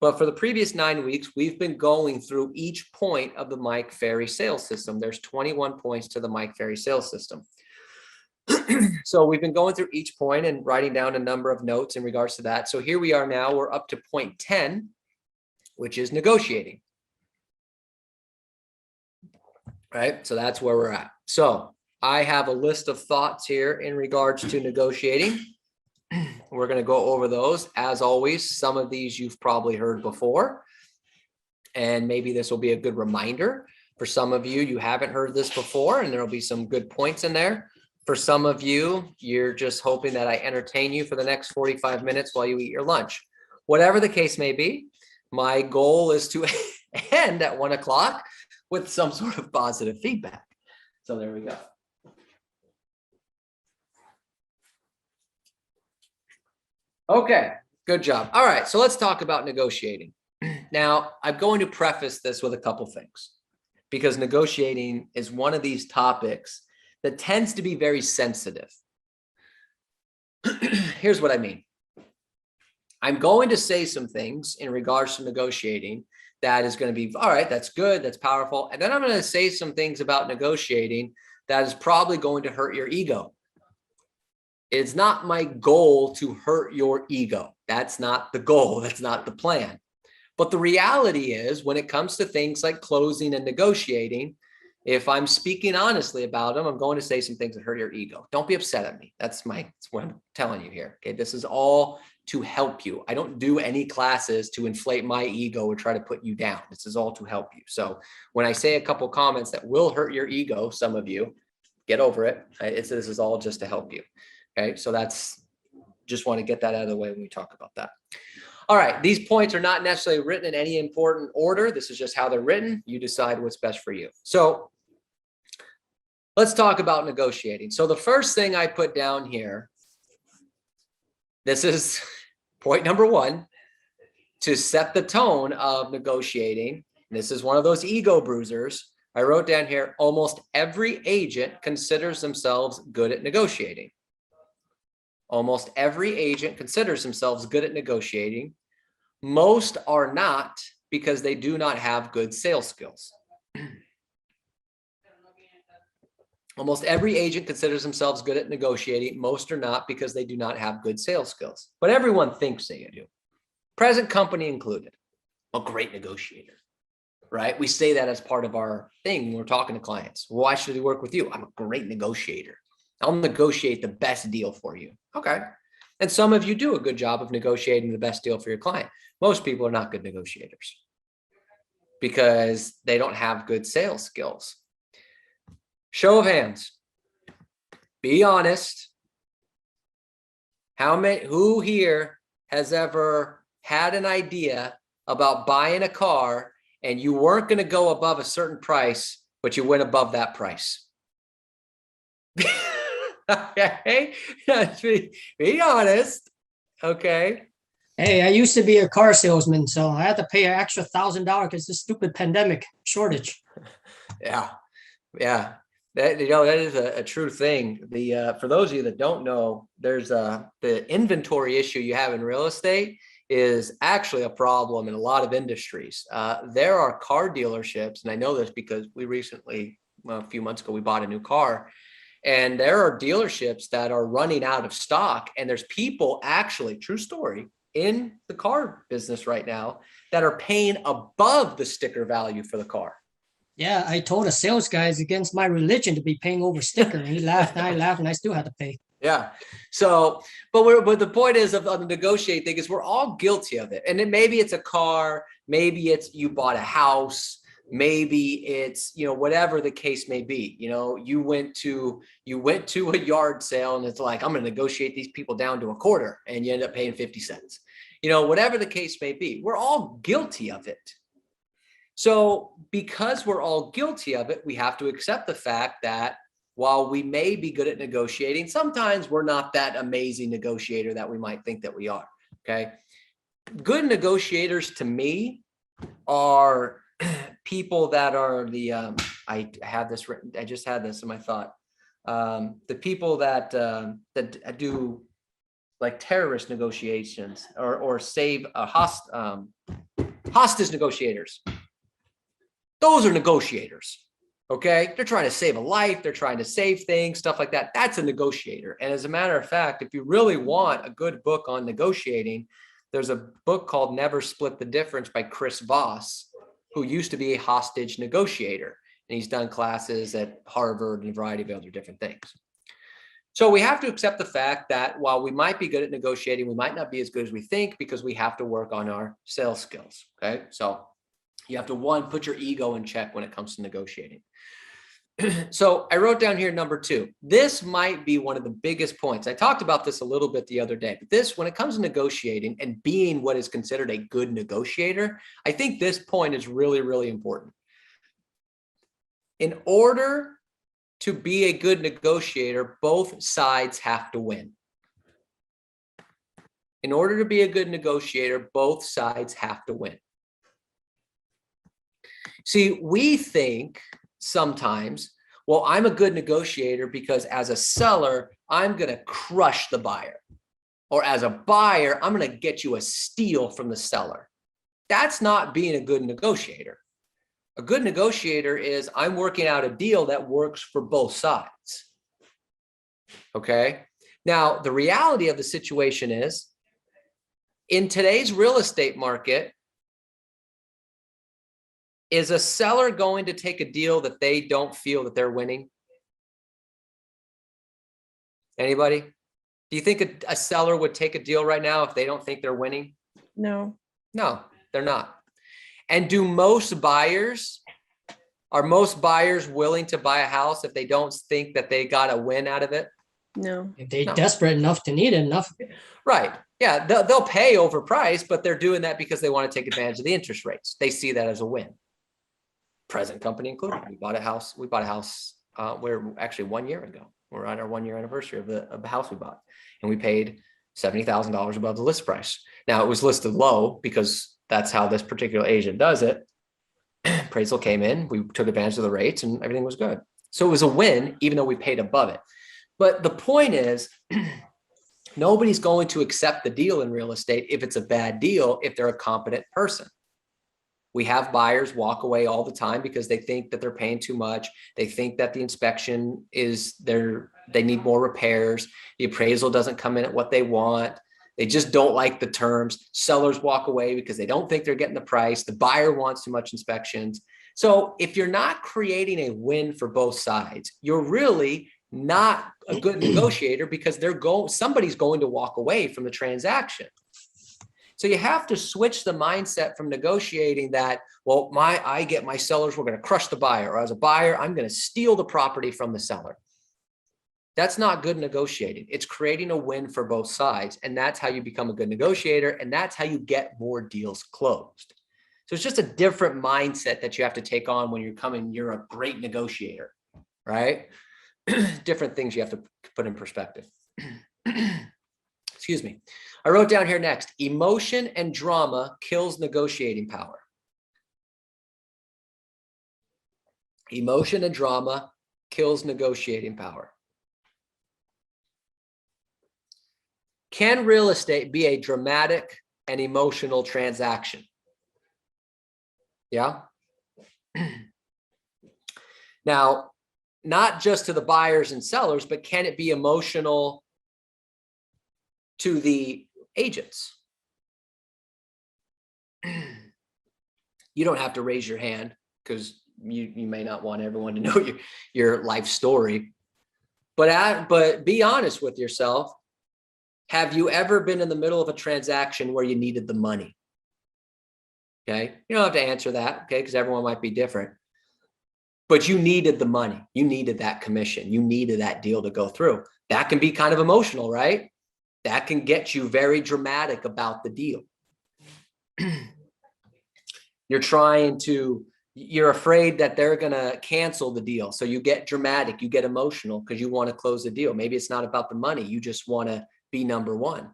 But for the previous 9 weeks, we've been going through each point of the Mike Ferry sales system. There's 21 points to the Mike Ferry sales system. So we've been going through each point and writing down a number of notes in regards to that. So here we are now, we're up to point 10, which is negotiating. Right, so that's where we're at. So I have a list of thoughts here in regards to negotiating. We're going to go over those. As always, some of these you've probably heard before, and maybe this will be a good reminder. For some of you, you haven't heard this before, and there will be some good points in there. For some of you, you're just hoping that I entertain you for the next 45 minutes while you eat your lunch. Whatever the case may be, my goal is to end at 1 o'clock with some sort of positive feedback. So there we go. Okay, good job. All right, so let's talk about negotiating. Now, I'm going to preface this with a couple things, because negotiating is one of these topics that tends to be very sensitive. Here's what I mean. I'm going to say some things in regards to negotiating that is going to be, all right, that's good, that's powerful. And then I'm going to say some things about negotiating that is probably going to hurt your ego. It's not my goal to hurt your ego. That's not the goal. That's not the plan. But the reality is, when it comes to things like closing and negotiating, if I'm speaking honestly about them, I'm going to say some things that hurt your ego. Don't be upset at me. That's what I'm telling you here. Okay, this is all to help you. I don't do any classes to inflate my ego or try to put you down. This is all to help you. So when I say a couple comments that will hurt your ego, some of you, get over it. This is all just to help you. Okay, so that's, just want to get that out of the way when we talk about that. All right, these points are not necessarily written in any important order. This is just how they're written. You decide what's best for you. So let's talk about negotiating. So the first thing I put down here, this is point number 1, to set the tone of negotiating. This is one of those ego bruisers. I wrote down here, almost every agent considers themselves good at negotiating. Almost every agent considers themselves good at negotiating. Most are not, because they do not have good sales skills. Almost every agent considers themselves good at negotiating. Most are not, because they do not have good sales skills. But everyone thinks they do. Present company included. A great negotiator, right? We say that as part of our thing when we're talking to clients. Why should we work with you? I'm a great negotiator. I'll negotiate the best deal for you. Okay. And some of you do a good job of negotiating the best deal for your client. Most people are not good negotiators because they don't have good sales skills. Show of hands. Be honest. Who here has ever had an idea about buying a car and you weren't going to go above a certain price, but you went above that price? Okay, be honest. Okay. Hey, I used to be a car salesman, so I had to pay an extra $1,000 because this stupid pandemic shortage. Yeah, yeah. That is a true thing. For those of you that don't know, there's the inventory issue you have in real estate is actually a problem in a lot of industries. There are car dealerships, and I know this because we recently, a few months ago, we bought a new car. And there are dealerships that are running out of stock. And there's people actually, true story, in the car business right now that are paying above the sticker value for the car. Yeah, I told a sales guy it's against my religion to be paying over sticker. And he laughed and I laughed and I still had to pay. Yeah. So, but the point is of the negotiate thing is we're all guilty of it. And then maybe it's a car, maybe it's you bought a house. Maybe it's, whatever the case may be, you went to a yard sale and it's like, I'm going to negotiate these people down to a quarter and you end up paying 50 cents, whatever the case may be, we're all guilty of it. So because we're all guilty of it, we have to accept the fact that while we may be good at negotiating, sometimes we're not that amazing negotiator that we might think that we are. Okay. Good negotiators to me are people that are I had this written, I just had this in my thought. The people that that do like terrorist negotiations or save a hostage negotiators. Those are negotiators. Okay. They're trying to save a life. They're trying to save things, stuff like that. That's a negotiator. And as a matter of fact, if you really want a good book on negotiating, there's a book called Never Split the Difference by Chris Voss, who used to be a hostage negotiator. And he's done classes at Harvard and a variety of other different things. So we have to accept the fact that while we might be good at negotiating, we might not be as good as we think because we have to work on our sales skills. Okay. So you have to, one, put your ego in check when it comes to negotiating. So I wrote down here number 2. This might be one of the biggest points. I talked about this a little bit the other day, but this, when it comes to negotiating and being what is considered a good negotiator, I think this point is really, really important. In order to be a good negotiator, both sides have to win. In order to be a good negotiator, both sides have to win. See, we think sometimes, well, I'm a good negotiator because as a seller, I'm going to crush the buyer. Or as a buyer, I'm going to get you a steal from the seller. That's not being a good negotiator. A good negotiator is I'm working out a deal that works for both sides. Okay. Now, the reality of the situation is in today's real estate market, is a seller going to take a deal that they don't feel that they're winning? Anybody? Do you think a seller would take a deal right now if they don't think they're winning? No. No, they're not. And are most buyers willing to buy a house if they don't think that they got a win out of it? No. If they're No. desperate enough to need it enough. Right. Yeah, they'll pay overpriced, but they're doing that because they want to take advantage of the interest rates. They see that as a win. Present company included. We bought a house. We're actually 1 year ago. We're on our 1 year anniversary of the house we bought, and we paid $70,000 above the list price. Now it was listed low because that's how this particular agent does it. Appraisal came in, we took advantage of the rates, and everything was good. So it was a win, even though we paid above it. But the point is, nobody's going to accept the deal in real estate if it's a bad deal, if they're a competent person. We have buyers walk away all the time because they think that they're paying too much. They think that the inspection they need more repairs. The appraisal doesn't come in at what they want. They just don't like the terms. Sellers walk away because they don't think they're getting the price. The buyer wants too much inspections. So if you're not creating a win for both sides, you're really not a good negotiator because somebody's going to walk away from the transaction. So you have to switch the mindset from negotiating that, well, I get my sellers, we're going to crush the buyer, or as a buyer, I'm going to steal the property from the seller. That's not good negotiating. It's creating a win for both sides. And that's how you become a good negotiator. And that's how you get more deals closed. So it's just a different mindset that you have to take on when you're a great negotiator, right? Different things you have to put in perspective. Excuse me. I wrote down here next, emotion and drama kills negotiating power. Emotion and drama kills negotiating power. Can real estate be a dramatic and emotional transaction? Yeah. Now, not just to the buyers and sellers, but can it be emotional to the agents? You don't have to raise your hand because you may not want everyone to know your life story, but be honest with yourself. Have you ever been in the middle of a transaction where you needed the money? Okay. You don't have to answer that. Okay. Because everyone might be different, but you needed the money. You needed that commission. You needed that deal to go through. That can be kind of emotional, right? That can get you very dramatic about the deal. You're afraid that they're going to cancel the deal. So you get dramatic, you get emotional because you want to close the deal. Maybe it's not about the money. You just want to be number one.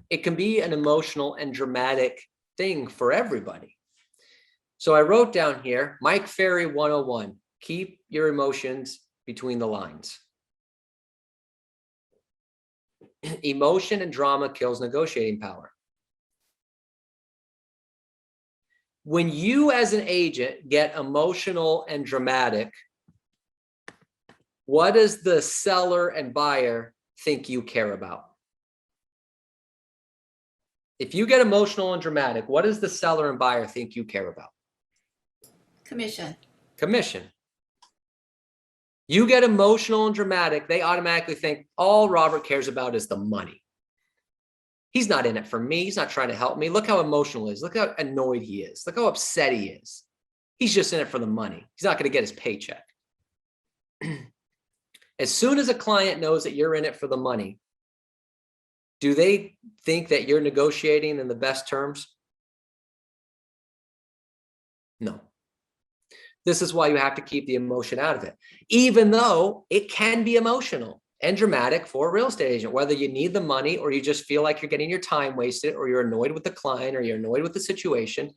It can be an emotional and dramatic thing for everybody. So I wrote down here, Mike Ferry 101, keep your emotions between the lines. Emotion and drama kills negotiating power. When you as an agent get emotional and dramatic, what does the seller and buyer think you care about? If you get emotional and dramatic, what does the seller and buyer think you care about? Commission. Commission. You get emotional and dramatic, they automatically think all Robert cares about is the money. He's not in it for me. He's not trying to help me. Look how emotional he is. Look how annoyed he is. Look how upset he is. He's just in it for the money. He's not going to get his paycheck. As soon as a client knows that you're in it for the money, do they think that you're negotiating in the best terms? No. This is why you have to keep the emotion out of it, even though it can be emotional and dramatic for a real estate agent, whether you need the money or you just feel like you're getting your time wasted or you're annoyed with the client or you're annoyed with the situation.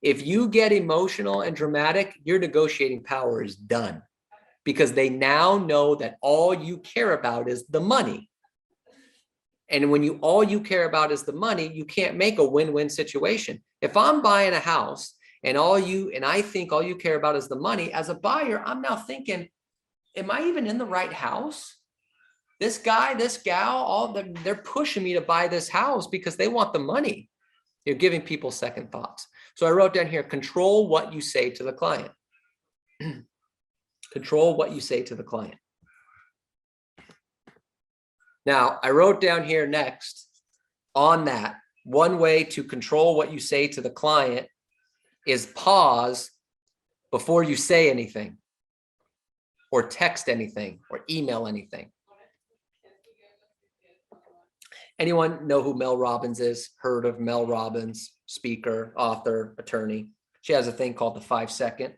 If you get emotional and dramatic, your negotiating power is done because they now know that all you care about is the money. And when all you care about is the money, you can't make a win-win situation. If I'm buying a house and I think all you care about is the money, as a buyer, I'm now thinking, am I even in the right house? This guy, this gal, they're pushing me to buy this house because they want the money. You're giving people second thoughts. So I wrote down here, control what you say to the client. Control what you say to the client. Now, I wrote down here next on that, one way to control what you say to the client is pause before you say anything or text anything or email anything. Anyone know who Mel Robbins is? Heard of Mel Robbins? Speaker, author, attorney. She has a thing called the 5-second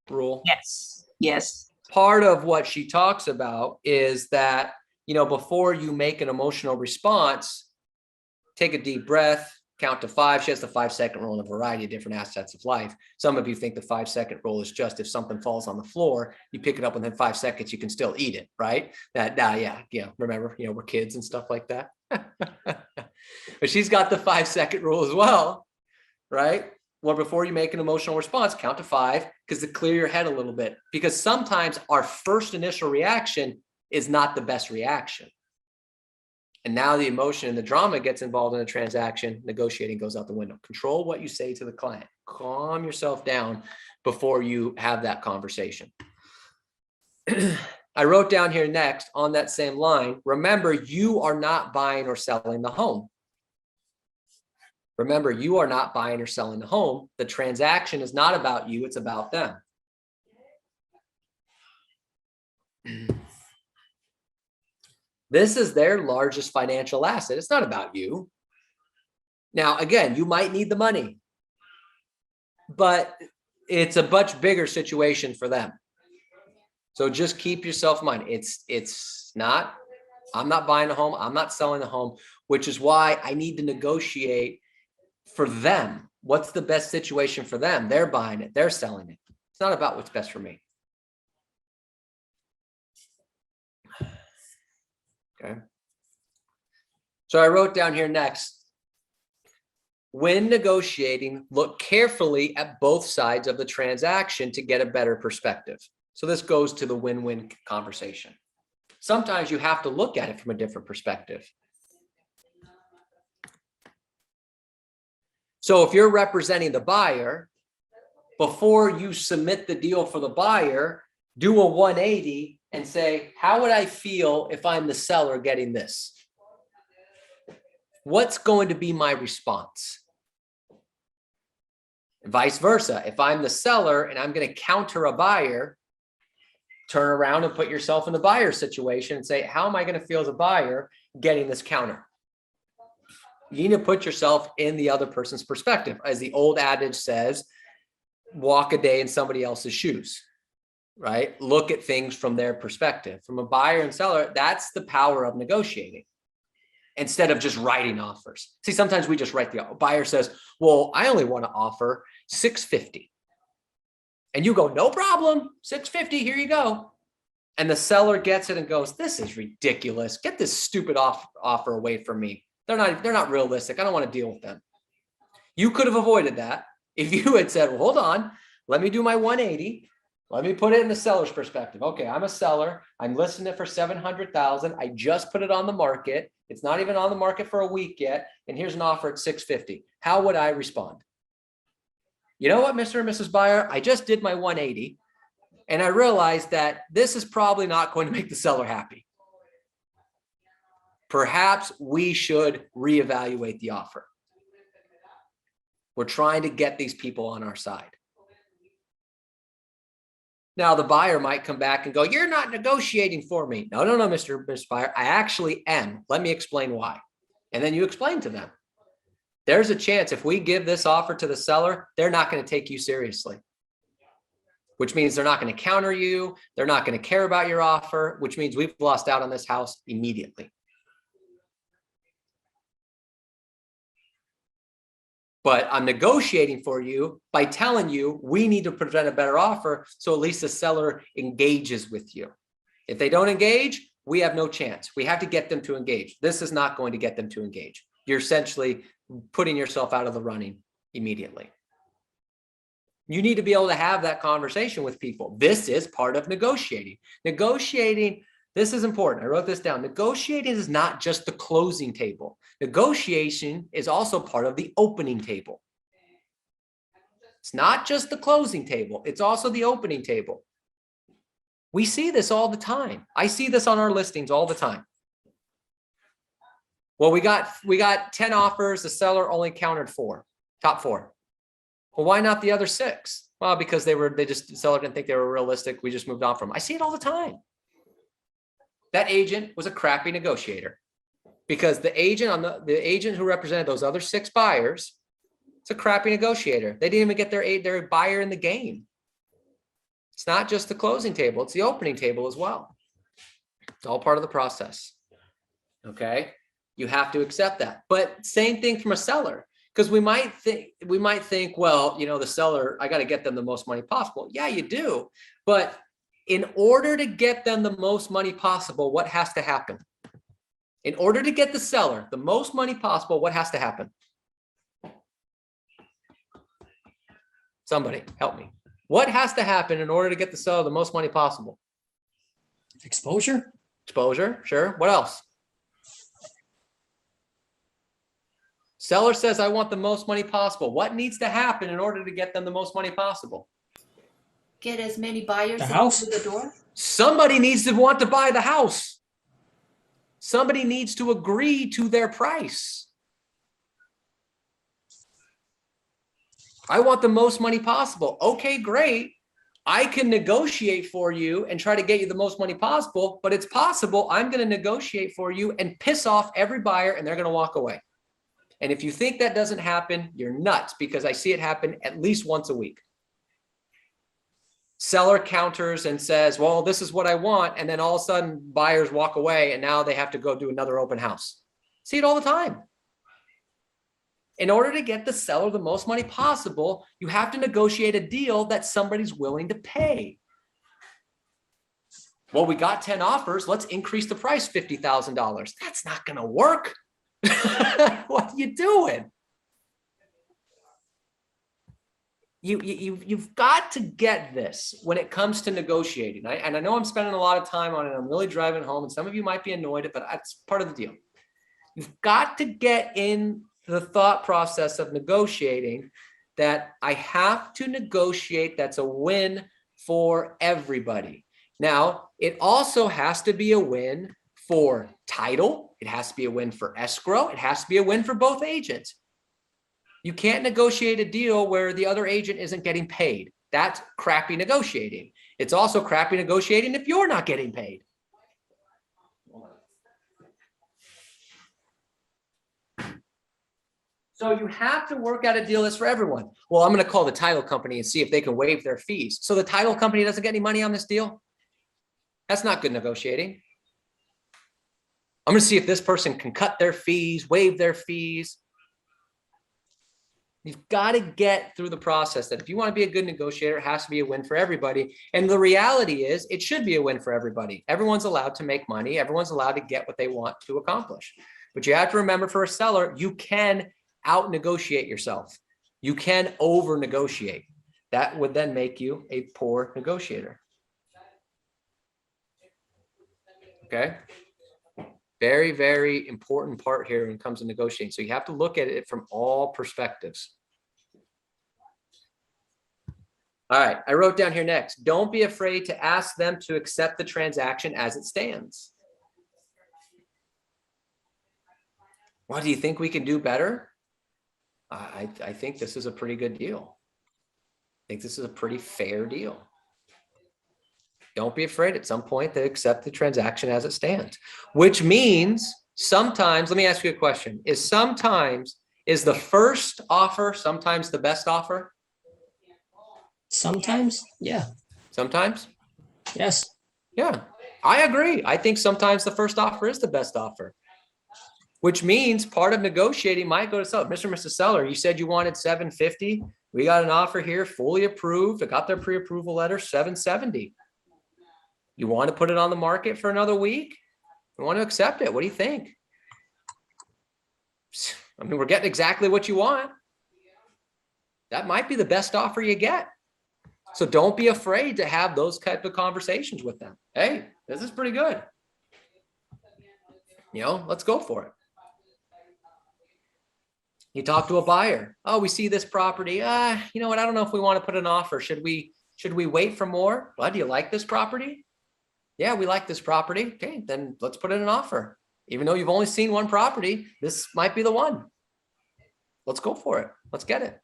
rule. Yes. Yes. Part of what she talks about is that, before you make an emotional response, take a deep breath, count to 5. She has the 5-second rule in a variety of different aspects of life. Some of you think the 5-second rule is just if something falls on the floor, you pick it up within 5 seconds, you can still eat it, right? Remember, we're kids and stuff like that. But she's got the 5-second rule as well, right? Well, before you make an emotional response, count to 5 because to clear your head a little bit, because sometimes our first initial reaction is not the best reaction. And now the emotion and the drama gets involved in a transaction, negotiating goes out the window. Control what you say to the client. Calm yourself down before you have that conversation. I wrote down here next on that same line, remember, you are not buying or selling the home. Remember, you are not buying or selling the home. The transaction is not about you, it's about them. This is their largest financial asset. It's not about you. Now, again, you might need the money, but it's a much bigger situation for them. So just keep yourself in mind. It's not, I'm not buying a home. I'm not selling a home, which is why I need to negotiate for them. What's the best situation for them? They're buying it. They're selling it. It's not about what's best for me. Okay. So I wrote down here next, when negotiating, look carefully at both sides of the transaction to get a better perspective. So this goes to the win-win conversation. Sometimes you have to look at it from a different perspective. So if you're representing the buyer, before you submit the deal for the buyer, do a 180 and say, how would I feel if I'm the seller getting this? What's going to be my response? And vice versa. If I'm the seller and I'm going to counter a buyer, turn around and put yourself in the buyer situation and say, how am I going to feel as a buyer getting this counter? You need to put yourself in the other person's perspective. As the old adage says, walk a day in somebody else's shoes, right? Look at things from their perspective. From a buyer and seller, that's the power of negotiating instead of just writing offers. See, sometimes we just write the buyer says, well, I only want to offer $650. And you go, no problem, $650, here you go. and the seller gets it and goes, this is ridiculous. Get this stupid offer away from me. They're not realistic. I don't want to deal with them. You could have avoided that if you had said, well, hold on, let me do my 180. Let me put it in the seller's perspective. Okay, I'm a seller. I'm listing it for 700,000. I just put it on the market. It's not even on the market for a week yet. And here's an offer at 650. How would I respond? You know what, Mr. and Mrs. Buyer, I just did my 180. And I realized that this is probably not going to make the seller happy. Perhaps we should reevaluate the offer. We're trying to get these people on our side. Now, the buyer might come back and go, you're not negotiating for me. No, Mr. Buyer, I actually am. Let me explain why. And then you explain to them. There's a chance if we give this offer to the seller, they're not going to take you seriously. Which means they're not going to counter you. They're not going to care about your offer, which means we've lost out on this house immediately. But I'm negotiating for you by telling you we need to present a better offer so at least the seller engages with you. If they don't engage, we have no chance. We have to get them to engage. This is not going to get them to engage. You're essentially putting yourself out of the running immediately. You need to be able to have that conversation with people. This is part of negotiating. Negotiating, this is important. I wrote this down. Negotiating is not just the closing table. Negotiation is also part of the opening table. It's not just the closing table. It's also the opening table. We see this all the time. I see this on our listings all the time. Well, we got 10 offers. The seller only countered 4, top 4. Well, why not the other 6? Well, because the seller didn't think they were realistic. We just moved on from them. I see it all the time. That agent was a crappy negotiator because the agent who represented those other 6 buyers, it's a crappy negotiator. They didn't even get their buyer in the game. It's not just the closing table. It's the opening table as well. It's all part of the process. Okay. You have to accept that, but same thing from a seller. Because we might think, well, the seller, I got to get them the most money possible. Yeah, you do. But in order to get them the most money possible, what has to happen? In order to get the seller the most money possible, what has to happen? Somebody help me. What has to happen in order to get the seller the most money possible? Exposure? Exposure, sure. What else? Seller says, I want the most money possible. What needs to happen in order to get them the most money possible? Get as many buyers The house? through the door. Somebody needs to want to buy the house. Somebody needs to agree to their price. I want the most money possible. Okay, great. I can negotiate for you and try to get you the most money possible, but it's possible I'm going to negotiate for you and piss off every buyer and they're going to walk away. And if you think that doesn't happen, you're nuts, because I see it happen at least once a week. Seller counters and says, well, this is what I want. And then all of a sudden buyers walk away and now they have to go do another open house. See it all the time. In order to get the seller the most money possible, you have to negotiate a deal that somebody's willing to pay. Well, we got 10 offers. Let's increase the price $50,000. That's not going to work. What are you doing? You've got to get this when it comes to negotiating. And I know I'm spending a lot of time on it. I'm really driving home, and some of you might be annoyed, but that's part of the deal. You've got to get in the thought process of negotiating that I have to negotiate that's a win for everybody. Now, it also has to be a win for title. It has to be a win for escrow. It has to be a win for both agents. You can't negotiate a deal where the other agent isn't getting paid. That's crappy negotiating. It's also crappy negotiating if you're not getting paid. So you have to work out a deal that's for everyone. Well, I'm going to call the title company and see if they can waive their fees. So the title company doesn't get any money on this deal? That's not good negotiating. I'm going to see if this person can cut their fees, waive their fees. You've got to get through the process that if you want to be a good negotiator, it has to be a win for everybody. And the reality is it should be a win for everybody. Everyone's allowed to make money. Everyone's allowed to get what they want to accomplish. But you have to remember, for a seller, you can out negotiate yourself. You can over negotiate. That would then make you a poor negotiator. Okay. Very, very important part here when it comes to negotiating. So you have to look at it from all perspectives. All right, I wrote down here next. Don't be afraid to ask them to accept the transaction as it stands. What do you think we can do better? I think this is a pretty good deal. I think this is a pretty fair deal. Don't be afraid at some point to accept the transaction as it stands, which means sometimes, let me ask you a question. Is the first offer sometimes the best offer? Sometimes, yeah. Sometimes? Yes. Yeah, I agree. I think sometimes the first offer is the best offer, which means part of negotiating might go to seller. Mr. and Mrs. Seller, you said you wanted $750. We got an offer here, fully approved. I got their pre-approval letter, $770. You want to put it on the market for another week? You want to accept it? What do you think? I mean, we're getting exactly what you want. That might be the best offer you get. So don't be afraid to have those type of conversations with them. Hey, this is pretty good. You know, let's go for it. You talk to a buyer. Oh, we see this property. You know what? I don't know if we want to put an offer. Should we wait for more? Well, do you like this property? Yeah, we like this property. Okay, then let's put in an offer. Even though you've only seen one property, this might be the one. Let's go for it. Let's get it.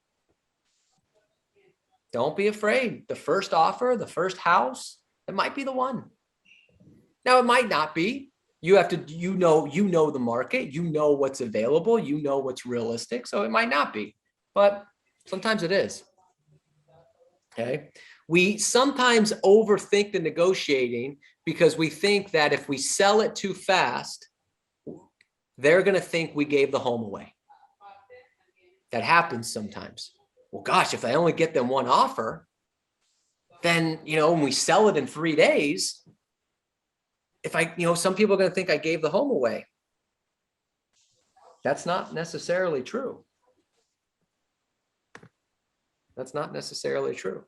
Don't be afraid. The first offer, the first house, it might be the one. Now, it might not be. You have to, you know the market, you know what's available, you know what's realistic. So it might not be, but sometimes it is. Okay. We sometimes overthink the negotiating because we think that if we sell it too fast, they're going to think we gave the home away. That happens sometimes. Well, gosh, if I only get them one offer, then, you know, when we sell it in 3 days, some people are going to think I gave the home away. That's not necessarily true. That's not necessarily true.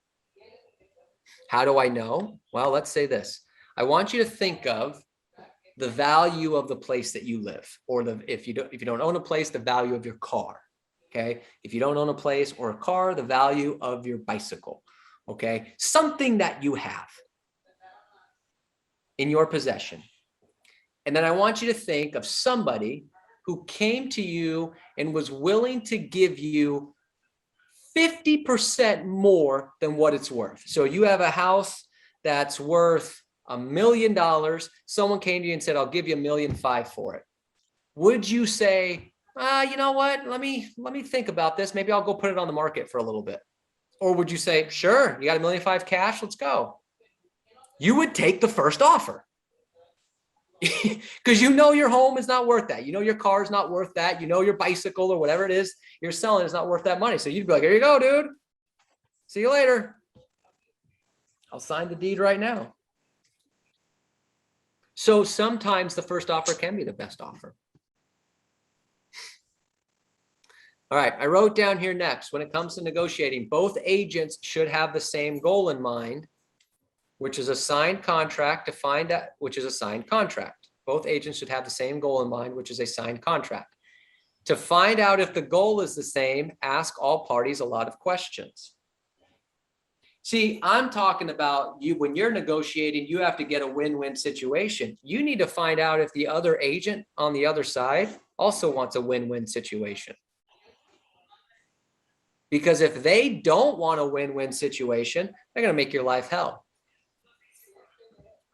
How do I know? Well, let's say this. I want you to think of the value of the place that you live, or if you don't own a place, the value of your car. Okay. If you don't own a place or a car, the value of your bicycle. Okay. Something that you have in your possession. And then I want you to think of somebody who came to you and was willing to give you 50% more than what it's worth. So you have a house that's worth $1 million. Someone came to you and said, I'll give you $1.5 million for it. Would you say, you know what? Let me think about this. Maybe I'll go put it on the market for a little bit. Or would you say, sure, you got $1.5 million cash, let's go. You would take the first offer. Because you know your home is not worth that. You know your car is not worth that. You know your bicycle or whatever it is you're selling is not worth that money. So you'd be like, here you go, dude. See you later. I'll sign the deed right now. So sometimes the first offer can be the best offer. All right, I wrote down here next, when it comes to negotiating, both agents should have the same goal in mind, which is a signed contract to find out, which is a signed contract. Both agents should have the same goal in mind, which is a signed contract. To find out if the goal is the same, ask all parties a lot of questions. See, I'm talking about you, when you're negotiating, you have to get a win-win situation. You need to find out if the other agent on the other side also wants a win-win situation. Because if they don't want a win-win situation, they're going to make your life hell.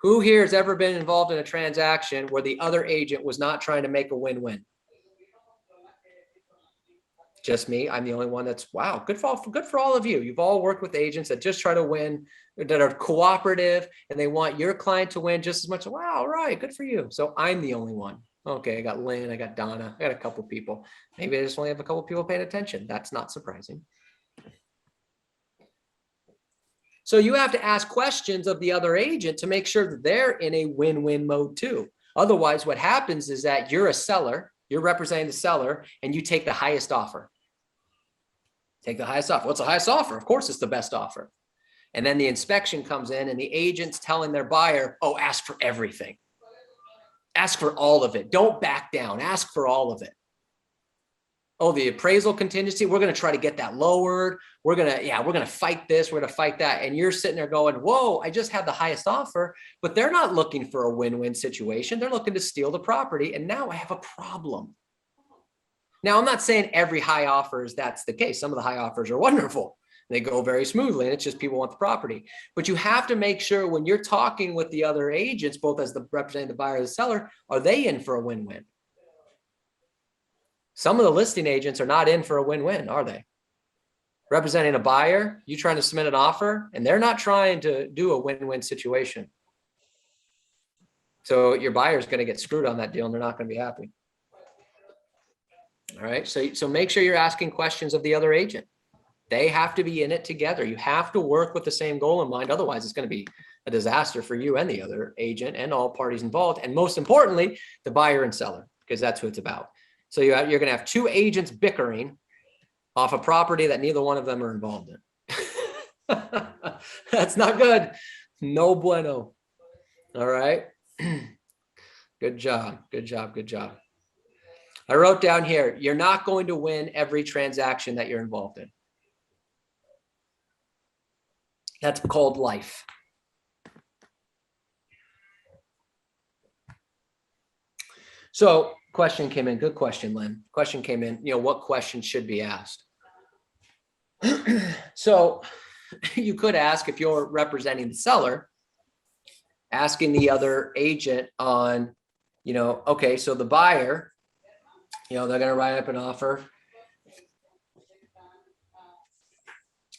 Who here has ever been involved in a transaction where the other agent was not trying to make a win-win? Just me. I'm the only one that's, wow, good for all of you. You've all worked with agents that just try to win, that are cooperative, and they want your client to win just as much. Wow, all right, good for you. So I'm the only one. Okay, I got Lynn, I got Donna, I got a couple people. Maybe I just only have a couple people paying attention. That's not surprising. So you have to ask questions of the other agent to make sure that they're in a win-win mode too. Otherwise, what happens is that you're a seller, you're representing the seller, and you take the highest offer. Take the highest offer. What's the highest offer? Of course, it's the best offer. And then the inspection comes in and the agent's telling their buyer, oh, ask for everything. Ask for all of it. Don't back down. Ask for all of it. Oh, the appraisal contingency, we're going to try to get that lowered. We're going to fight this. We're going to fight that. And you're sitting there going, whoa, I just had the highest offer, but they're not looking for a win-win situation. They're looking to steal the property. And now I have a problem. Now, I'm not saying every high offers, that's the case. Some of the high offers are wonderful. They go very smoothly and it's just people want the property. But you have to make sure when you're talking with the other agents, both as the representing the buyer and the seller, are they in for a win-win? Some of the listing agents are not in for a win-win, are they? Representing a buyer, you trying to submit an offer, and they're not trying to do a win-win situation. So your buyer is going to get screwed on that deal and they're not going to be happy. All right. So make sure you're asking questions of the other agent. They have to be in it together. You have to work with the same goal in mind. Otherwise, it's going to be a disaster for you and the other agent and all parties involved. And most importantly, the buyer and seller, because that's what it's about. So you're going to have two agents bickering off a property that neither one of them are involved in. That's not good. No bueno. All right. Good job. Good job. Good job. I wrote down here, you're not going to win every transaction that you're involved in. That's called life. So question came in. Good question, Lynn. Question came in, what questions should be asked? So you could ask, if you're representing the seller, asking the other agent on, okay, so the buyer, they're going to write up an offer.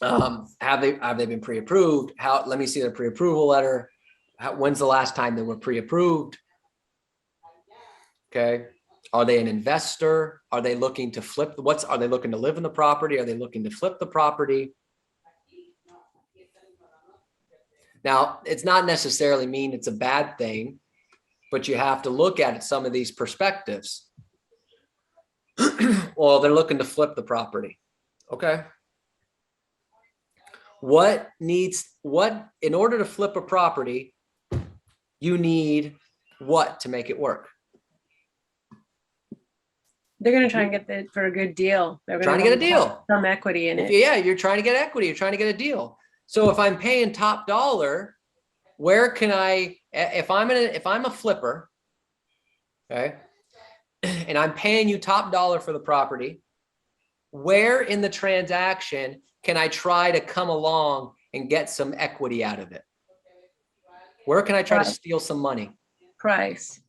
Have they been pre-approved? Let me see their pre-approval letter. When's the last time they were pre-approved? Okay. Are they an investor? Are they looking to flip? Are they looking to live in the property? Are they looking to flip the property? Now, it's not necessarily mean it's a bad thing, but you have to look at it, some of these perspectives. Well, they're looking to flip the property. Okay. In order to flip a property, you need what to make it work? They're going to try and get it for a good deal. They're trying to get a deal. Some equity in it. Yeah, you're trying to get equity. You're trying to get a deal. So if I'm paying top dollar, where can I, if I'm a flipper, okay, and I'm paying you top dollar for the property, where in the transaction can I try to come along and get some equity out of it? Where can I try to steal some money? Price.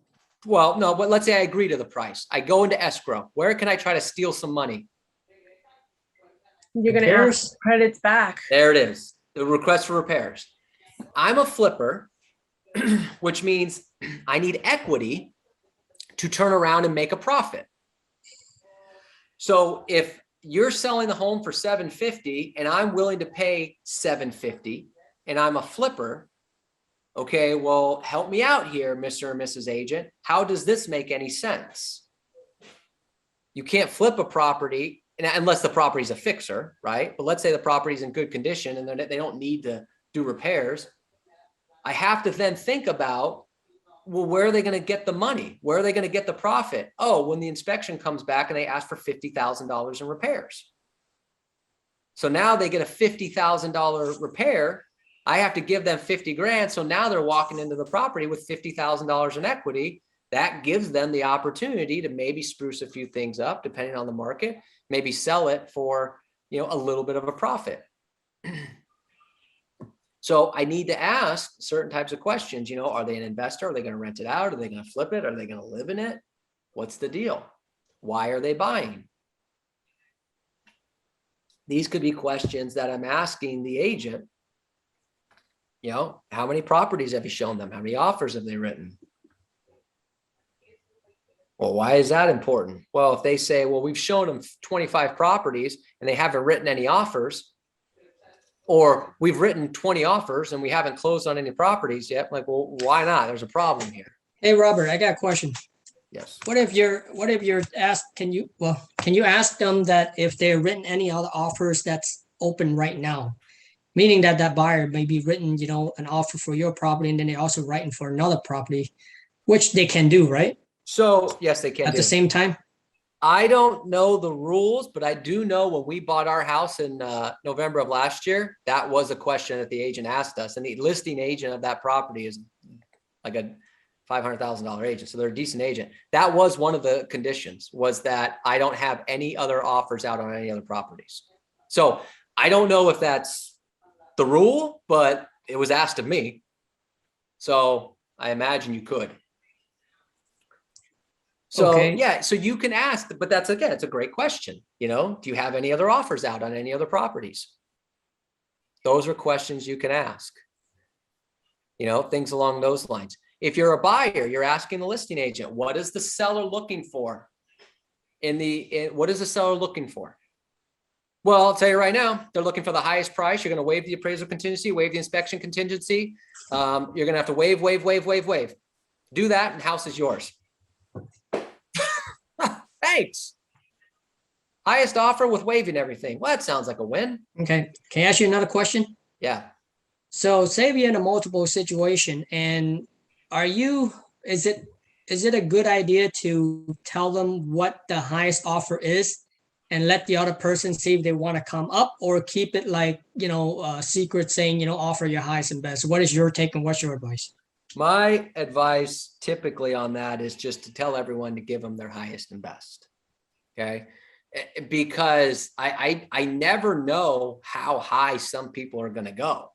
Well, no, but let's say I agree to the price. I go into escrow. Where can I try to steal some money? You're going to ask credits back. There it is. The request for repairs. I'm a flipper, which means I need equity to turn around and make a profit. So if you're selling the home for $750 and I'm willing to pay $750 and I'm a flipper, okay, well, help me out here, Mr. or Mrs. Agent. How does this make any sense? You can't flip a property unless the property's a fixer, right? But let's say the property's in good condition and they don't need to do repairs. I have to then think about, well, where are they going to get the money? Where are they going to get the profit? Oh, when the inspection comes back and they ask for $50,000 in repairs. So now they get a $50,000 repair. I have to give them 50 grand. So now they're walking into the property with $50,000 in equity. That gives them the opportunity to maybe spruce a few things up, depending on the market, maybe sell it for, a little bit of a profit. So I need to ask certain types of questions. Are they an investor? Are they going to rent it out? Are they going to flip it? Are they going to live in it? What's the deal? Why are they buying? These could be questions that I'm asking the agent. How many properties have you shown them? How many offers have they written? Well, why is that important? Well, if they say, well, we've shown them 25 properties and they haven't written any offers, or we've written 20 offers and we haven't closed on any properties yet. Like, well, why not? There's a problem here. Hey, Robert, I got a question. Yes. What if you're asked, can you ask them that if they're written any other offers that's open right now? Meaning that that buyer may be written, an offer for your property and then they're also writing for another property, which they can do, right? So yes, they can At do. the same time? I don't know the rules, but I do know when we bought our house in November of last year, that was a question that the agent asked us. And the listing agent of that property is like a $500,000 agent. So they're a decent agent. That was one of the conditions, was that I don't have any other offers out on any other properties. So I don't know if that's the rule, but it was asked of me. So I imagine you could. So Okay. yeah, so you can ask, but that's, again, it's a great question. Do you have any other offers out on any other properties? Those are questions you can ask, things along those lines. If you're a buyer, you're asking the listing agent, what is the seller looking for? What is the seller looking for? Well, I'll tell you right now, they're looking for the highest price. You're going to waive the appraisal contingency, waive the inspection contingency. You're going to have to waive. Do that and house is yours. Thanks. Highest offer with waiving everything. Well, that sounds like a win. Okay. Can I ask you another question? Yeah. So say we're in a multiple situation and is it a good idea to tell them what the highest offer is and let the other person see if they want to come up, or keep it like, secret saying, offer your highest and best? What is your take and what's your advice? My advice typically on that is just to tell everyone to give them their highest and best. Okay. Because I never know how high some people are going to go.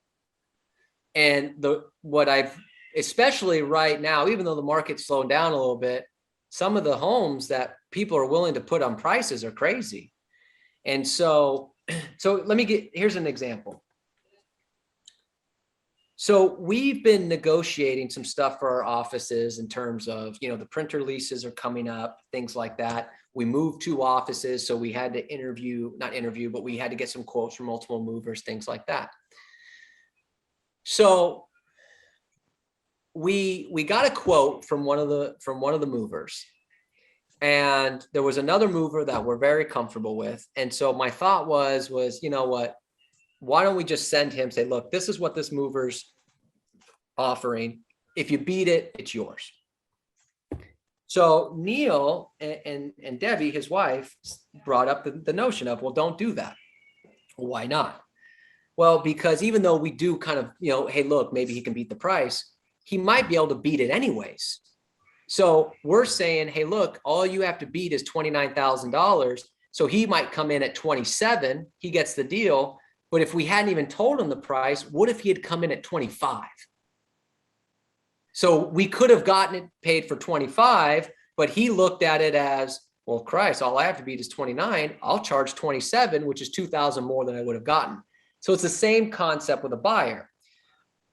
And especially right now, even though the market's slowed down a little bit, some of the homes that people are willing to put on prices are crazy. And so here's an example. So we've been negotiating some stuff for our offices in terms of, the printer leases are coming up, things like that. We moved 2 offices, so we had to but we had to get some quotes from multiple movers, things like that. So we got a quote from one of the movers, and there was another mover that we're very comfortable with. And so my thought was, you know what? Why don't we just send him, say, look, this is what this mover's offering. If you beat it, it's yours. So Neil and Debbie, his wife, brought up the notion of, well, don't do that. Why not? Well, because even though we do kind of, hey, look, maybe he can beat the price, he might be able to beat it anyways. So we're saying, hey, look, all you have to beat is $29,000. So he might come in at 27, he gets the deal. But if we hadn't even told him the price, what if he had come in at 25? So we could have gotten it paid for 25, but he looked at it as, well, Christ, all I have to beat is 29. I'll charge 27, which is 2,000 more than I would have gotten. So it's the same concept with a buyer.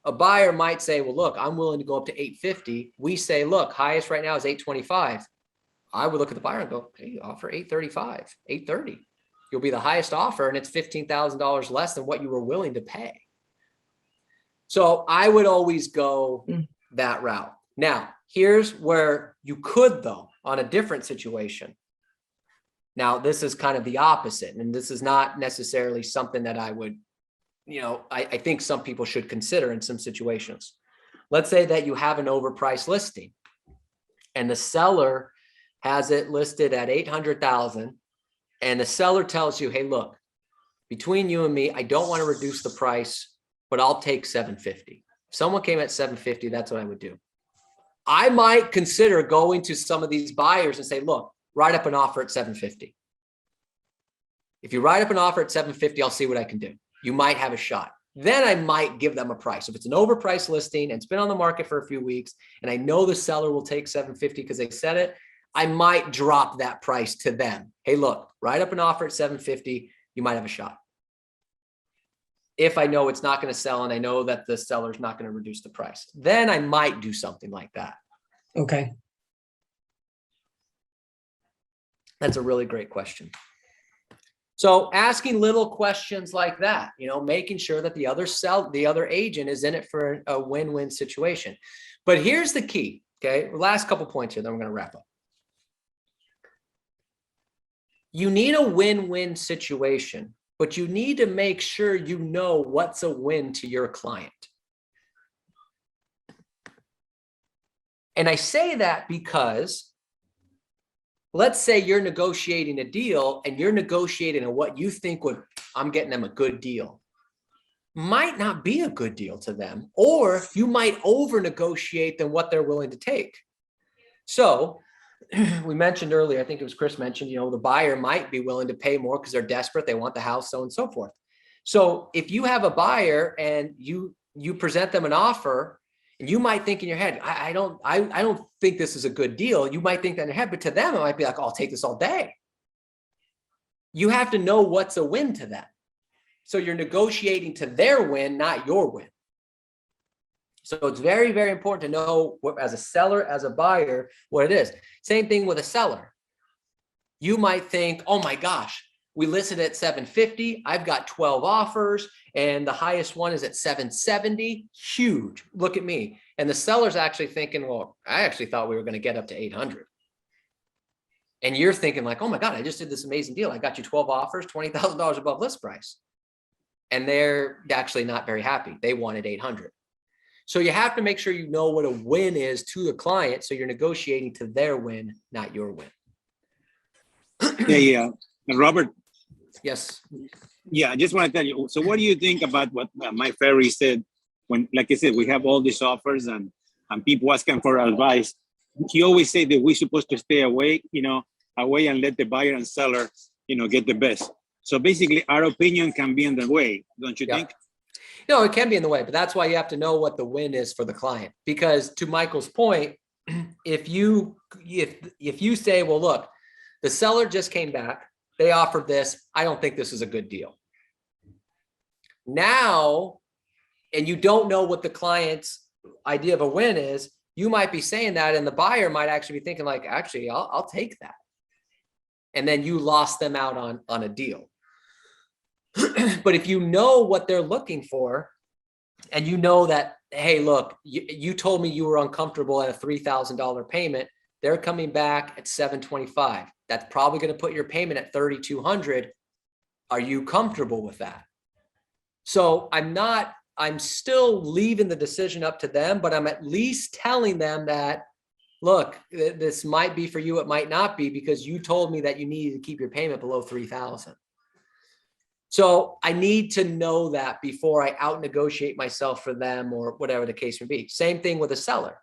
A buyer might say, well, look, I'm willing to go up to 850. We say, look, highest right now is 825. I would look at the buyer and go, hey, offer 835, 830. You'll be the highest offer, and it's $15,000 less than what you were willing to pay. So I would always go that route. Now, here's where you could, though, on a different situation. Now, this is kind of the opposite, and this is not necessarily something that I would, I think some people should consider in some situations. Let's say that you have an overpriced listing and the seller has it listed at 800,000. And the seller tells you, hey, look, between you and me, I don't want to reduce the price, but I'll take 750. If someone came at 750, that's what I would do. I might consider going to some of these buyers and say, look, write up an offer at 750. If you write up an offer at 750, I'll see what I can do. You might have a shot. Then I might give them a price. If it's an overpriced listing and it's been on the market for a few weeks, and I know the seller will take 750 because they said it, I might drop that price to them. Hey, look, write up an offer at 750. You might have a shot. If I know it's not going to sell and I know that the seller's not going to reduce the price, then I might do something like that. Okay. That's a really great question. So asking little questions like that, you know, making sure that the other agent is in it for a win-win situation. But here's the key. Okay. Last couple points here, then we're going to wrap up. You need a win-win situation, but you need to make sure you know what's a win to your client. And I say that because let's say you're negotiating a deal and you're negotiating on what you think I'm getting them a good deal. Might not be a good deal to them, or you might over negotiate than what they're willing to take. So we mentioned earlier, I think it was Chris mentioned, you know, the buyer might be willing to pay more because they're desperate. They want the house, so on and so forth. So if you have a buyer and you present them an offer, and you might think in your head, I don't think this is a good deal. You might think that in your head, but to them, it might be like, oh, I'll take this all day. You have to know what's a win to them. So you're negotiating to their win, not your win. So it's very, very important to know what, as a seller, as a buyer, what it is. Same thing with a seller. You might think, oh my gosh, we listed at 750. I've got 12 offers and the highest one is at 770. Huge. Look at me. And the seller's actually thinking, well, I actually thought we were going to get up to 800. And you're thinking like, oh my God, I just did this amazing deal. I got you 12 offers, $20,000 above list price. And they're actually not very happy. They wanted 800. So you have to make sure you know what a win is to the client. So you're negotiating to their win, not your win. Yeah. And Robert. Yes. Yeah, I just want to tell you. So what do you think about what my Ferry said when, like I said, we have all these offers and people asking for advice. He always said that we're supposed to stay away, away and let the buyer and seller, get the best. So basically our opinion can be in the way, don't you think? No, it can be in the way, but that's why you have to know what the win is for the client. Because to Michael's point, if you say, well, look, the seller just came back, they offered this, I don't think this is a good deal. Now, and you don't know what the client's idea of a win is, you might be saying that, and the buyer might actually be thinking like, actually, I'll take that. And then you lost them out on a deal. But if you know what they're looking for, and you know that, hey, look, you told me you were uncomfortable at a $3,000 payment, they're coming back at $725. That's probably going to put your payment at $3,200. Are you comfortable with that? So I'm still leaving the decision up to them, but I'm at least telling them that, look, this might be for you, it might not be, because you told me that you needed to keep your payment below $3,000. So I need to know that before I out negotiate myself for them or whatever the case may be. Same thing with a seller.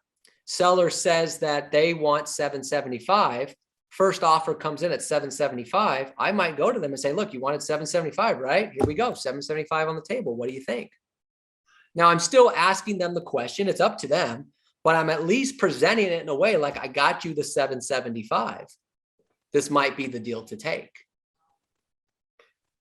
Seller says that they want $775. First offer comes in at $775. I might go to them and say, look, you wanted $775, right? Here we go, $775 on the table. What do you think? Now I'm still asking them the question. It's up to them, but I'm at least presenting it in a way like I got you the $775. This might be the deal to take.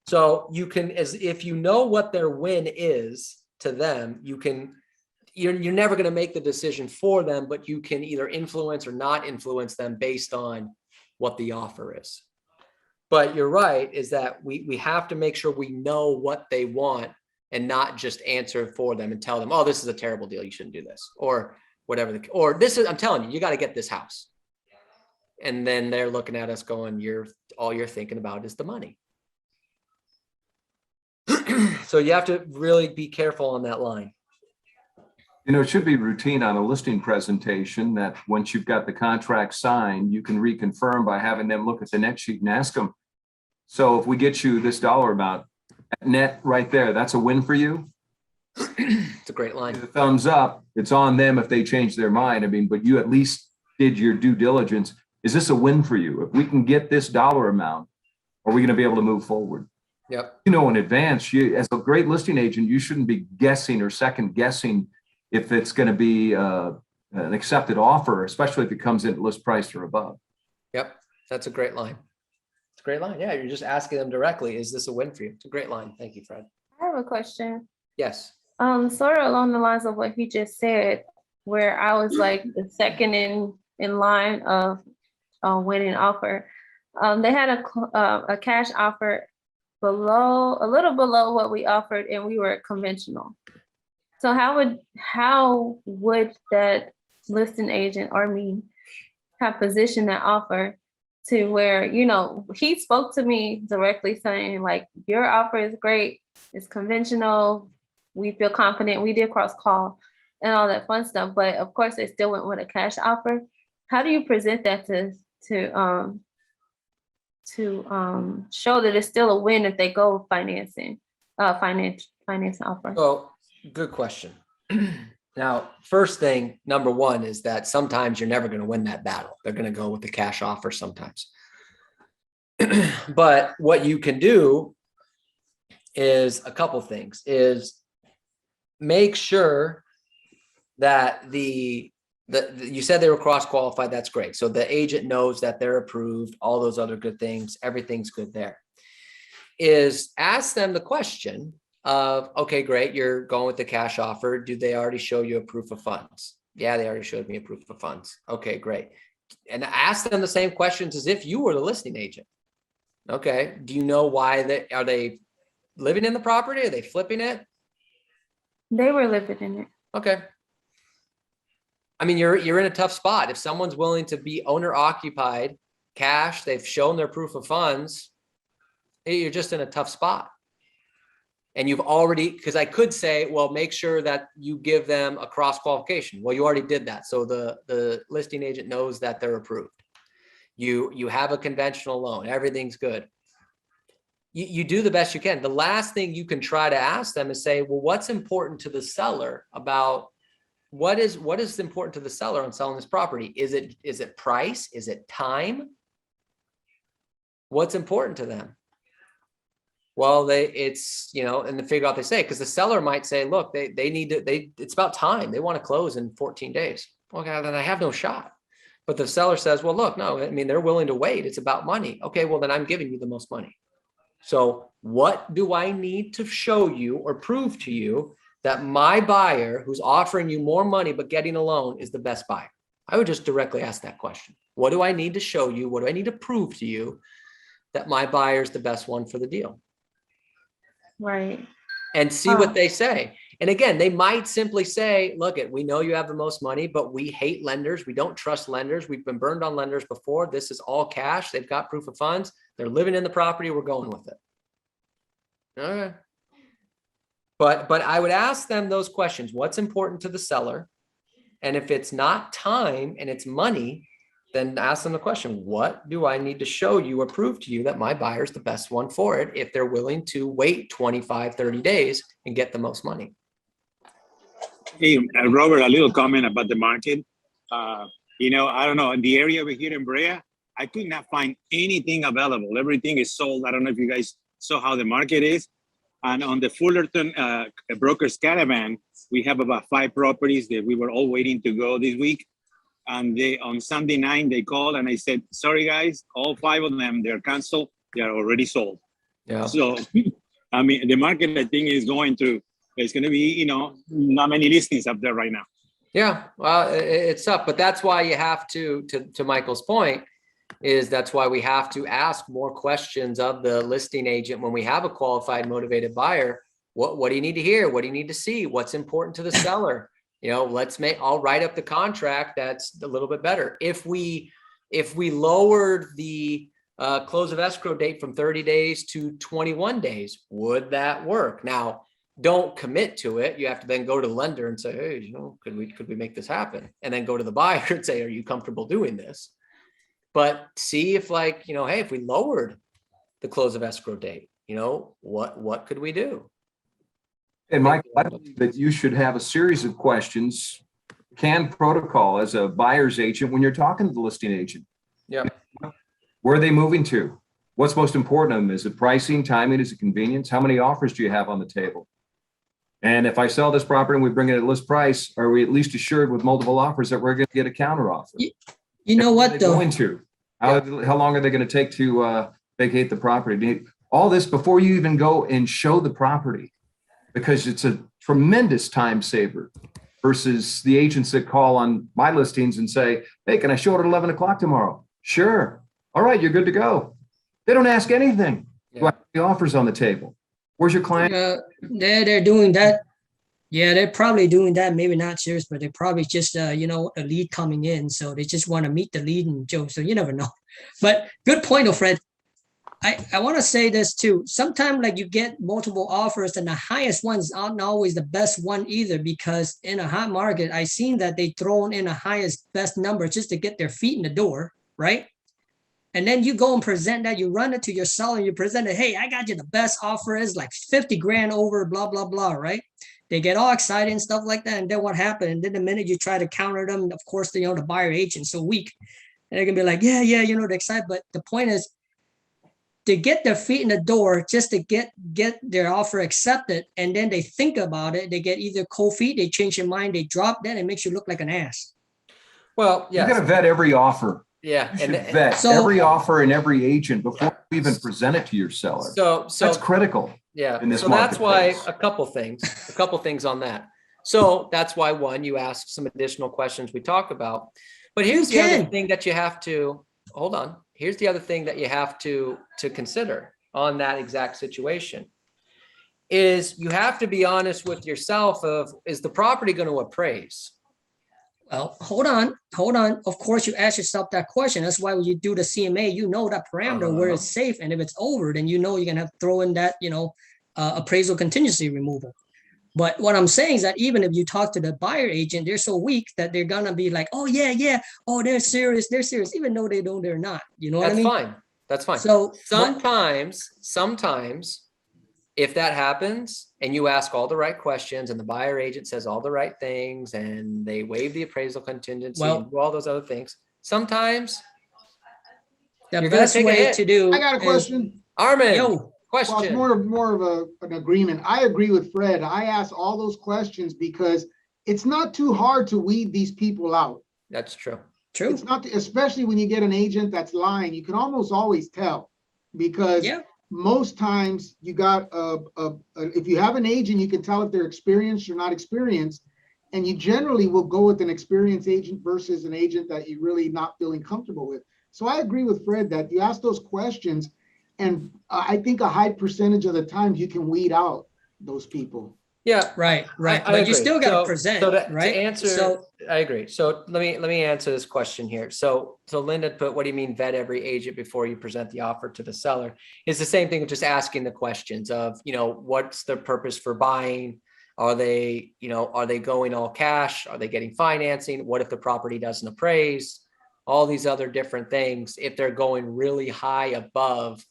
So you can, as if you know what their win is to them, you're never going to make the decision for them, but you can either influence or not influence them based on what the offer is. But you're right, is that we have to make sure we know what they want and not just answer for them and tell them, oh, this is a terrible deal, you shouldn't do this, or whatever, or this is, I'm telling you, you got to get this house. And then they're looking at us going, all you're thinking about is the money. So you have to really be careful on that line. It should be routine on a listing presentation that once you've got the contract signed, you can reconfirm by having them look at the net sheet and ask them, so if we get you this dollar amount net right there, that's a win for you? It's a great line. The thumbs up, it's on them if they change their mind. I mean, but you at least did your due diligence. Is this a win for you? If we can get this dollar amount, are we going to be able to move forward? Yep. In advance, as a great listing agent, you shouldn't be guessing or second guessing if it's going to be an accepted offer, especially if it comes in at list price or above. Yep. That's a great line. It's a great line. Yeah. You're just asking them directly, is this a win for you? It's a great line. Thank you, Fred. I have a question. Yes. Sort of along the lines of what he just said, where I was like the second in line of winning offer. They had a cash offer a little below what we offered, and we were conventional. So how would that listing agent or me have positioned that offer to where, he spoke to me directly saying, like, your offer is great, it's conventional, we feel confident, we did cross call and all that fun stuff, but of course they still went with a cash offer. How do you present that to show that it's still a win if they go financing offer? Well, good question. Now, first thing, number one, is that sometimes you're never going to win that battle. They're going to go with the cash offer sometimes. But what you can do is a couple things, is make sure that you said they were cross-qualified. That's great. So the agent knows that they're approved, all those other good things, everything's good there. Is ask them the question of, okay, great, you're going with the cash offer. Do they already show you a proof of funds? Yeah, they already showed me a proof of funds. Okay, great. And ask them the same questions as if you were the listing agent. Okay, do you know why are they living in the property? Are they flipping it? They were living in it. Okay. I mean, you're in a tough spot. If someone's willing to be owner occupied, cash, they've shown their proof of funds, you're just in a tough spot. And you've already, because I could say, well, make sure that you give them a cross qualification. Well, you already did that. So the listing agent knows that they're approved. You have a conventional loan. Everything's good. You do the best you can. The last thing you can try to ask them is say, well, what's important to the seller about what is important to the seller on selling this property? Is it price? Is it time? What's important to them? Well, it's, and the figure out they say, because the seller might say, look, they need to, it's about time. They want to close in 14 days. Okay, then I have no shot. But the seller says, well, look, no, I mean, they're willing to wait. It's about money. Okay, well, then I'm giving you the most money. So what do I need to show you or prove to you that my buyer who's offering you more money but getting a loan is the best buyer? I would just directly ask that question. What do I need to show you? What do I need to prove to you that my buyer is the best one for the deal? Right. And see what they say. And again, they might simply say, look, we know you have the most money, but we hate lenders. We don't trust lenders. We've been burned on lenders before. This is all cash. They've got proof of funds. They're living in the property. We're going with it. Okay. But I would ask them those questions. What's important to the seller? And if it's not time and it's money, then ask them the question, what do I need to show you or prove to you that my buyer's the best one for it if they're willing to wait 25, 30 days and get the most money? Hey, Robert, a little comment about the market. I don't know, in the area over here in Brea, I could not find anything available. Everything is sold. I don't know if you guys saw how the market is. And on the Fullerton Brokers Caravan, we have about 5 properties that we were all waiting to go this week. And on Sunday night, they called and I said, sorry, guys, all 5 of them, they're canceled. They are already sold. Yeah. So, I mean, the market, I think, is going to, it's going to be, not many listings up there right now. Yeah, well, it's up, but that's why you have to Michael's point, is that's why we have to ask more questions of the listing agent when we have a qualified, motivated buyer. What do you need to hear? What do you need to see? What's important to the seller? I'll write up the contract that's a little bit better. If we lowered the close of escrow date from 30 days to 21 days, would that work? Now, don't commit to it. You have to then go to the lender and say, hey, could we make this happen? And then go to the buyer and say, are you comfortable doing this? But see if hey, if we lowered the close of escrow date, what could we do? And Mike, I believe that you should have a series of questions, protocol as a buyer's agent when you're talking to the listing agent. Yeah. Where are they moving to? What's most important to them? Is it pricing, timing? Is it convenience? How many offers do you have on the table? And if I sell this property and we bring it at list price, are we at least assured with multiple offers that we're going to get a counter offer? You know what, though? How long are they going to take to vacate the property? All this before you even go and show the property, because it's a tremendous time saver versus the agents that call on my listings and say, hey, can I show it at 11 o'clock tomorrow? Sure. All right, you're good to go. They don't ask anything. Yeah. Do I have the offers on the table? Where's your client? They're doing that. Yeah, they're probably doing that. Maybe not serious, but they're probably just a lead coming in, so they just want to meet the lead and Joe. So you never know. But good point, though, Fred. I want to say this too. Sometimes like you get multiple offers and the highest one's not always the best one either, because in a hot market, I seen that they throw in the highest best number just to get their feet in the door, right? And then you go and present that, you run it to your seller, you present it, hey, I got you the best offer is like 50 grand over, blah, blah, blah, right? They get all excited and stuff like that. And then what happened? And then the minute you try to counter them, of course, the buyer agent's so weak. And they're gonna be like, yeah, they're excited. But the point is, to get their feet in the door, just to get their offer accepted, and then they think about it, they get either cold feet, they change their mind, they drop, then it makes you look like an ass. Well, You got to vet every offer. yeah. You should And vet every offer and every agent before you even present it to your seller. so That's critical. yeah. in this So that's why marketplace. a couple things on that. So that's why one, you ask some additional questions we talk about. But here's the other thing that you have to hold on. Here's the other thing that you have to consider on that exact situation is you have to be honest with yourself of, is the property going to appraise? Well, hold on. Of course, you ask yourself that question. That's why when you do the CMA, you know that parameter where it's safe. And if it's over, then you're going to have to throw in that, appraisal contingency removal. But what I'm saying is that even if you talk to the buyer agent, they're so weak that they're going to be like, oh, yeah. Oh, they're serious. Even though they're not. You know what I mean? That's fine. So sometimes if that happens and you ask all the right questions and the buyer agent says all the right things and they waive the appraisal contingency and do all those other things, sometimes the best way to do. I got a question. Armin, question. Well, it's more of an agreement. I agree with Fred. I asked all those questions because it's not too hard to weed these people out. That's true. It's not, especially when you get an agent that's lying. You can almost always tell because most times you got if you have an agent, you can tell if they're experienced or not experienced, and you generally will go with an experienced agent versus an agent that you're really not feeling comfortable with. So I agree with Fred that you ask those questions. And I think a high percentage of the time you can weed out those people. Yeah, right. I But you agree. still got to present, right? To answer, I agree. So let me answer this question here. So Linda put, what do you mean vet every agent before you present the offer to the seller? It's the same thing of just asking the questions of, what's their purpose for buying? Are they going all cash? Are they getting financing? What if the property doesn't appraise? All these other different things, if they're going really high above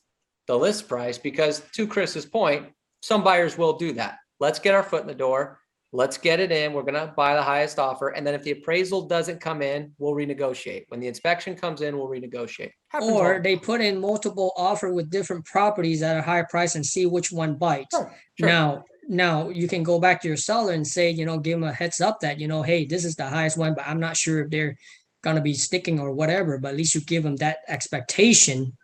the list price, because to Chris's point, some buyers will do that. Let's get our foot in the door. Let's get it in. We're going to buy the highest offer. And then if the appraisal doesn't come in, we'll renegotiate. When the inspection comes in, we'll renegotiate. Or they put in multiple offer with different properties at a higher price and see which one bites. Sure. Now you can go back to your seller and say, give them a heads up that, hey, this is the highest one, but I'm not sure if they're going to be sticking or whatever, but at least you give them that expectation.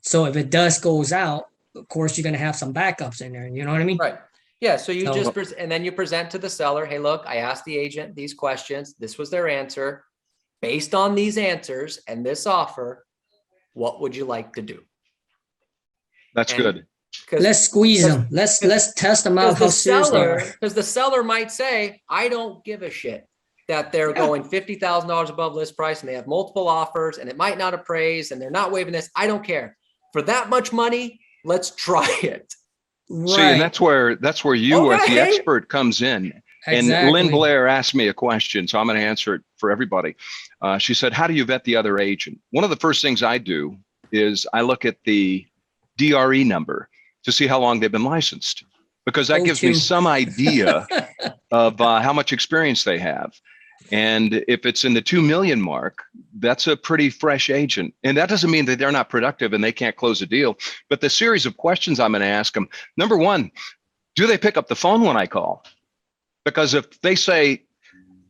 So if it goes out, of course, you're going to have some backups in there. You know what I mean? Right. Yeah. So you and then you present to the seller, hey, look, I asked the agent these questions. This was their answer. Based on these answers and this offer, what would you like to do? That's good. Let's squeeze them. Let's test them out how serious they are. Because the seller might say, I don't give a shit that they're going $50,000 above list price and they have multiple offers and it might not appraise and they're not waiving this. I don't care. For that much money, let's try it. Right. See, and that's where you as the expert comes in. Exactly. And Lynn Blair asked me a question, so I'm going to answer it for everybody. She said, how do you vet the other agent? One of the first things I do is I look at the DRE number to see how long they've been licensed, because that gives me some idea of how much experience they have. And if it's in the 2 million mark, that's a pretty fresh agent. And that doesn't mean that they're not productive and they can't close a deal. But the series of questions I'm going to ask them, number one, do they pick up the phone when I call? Because if they say,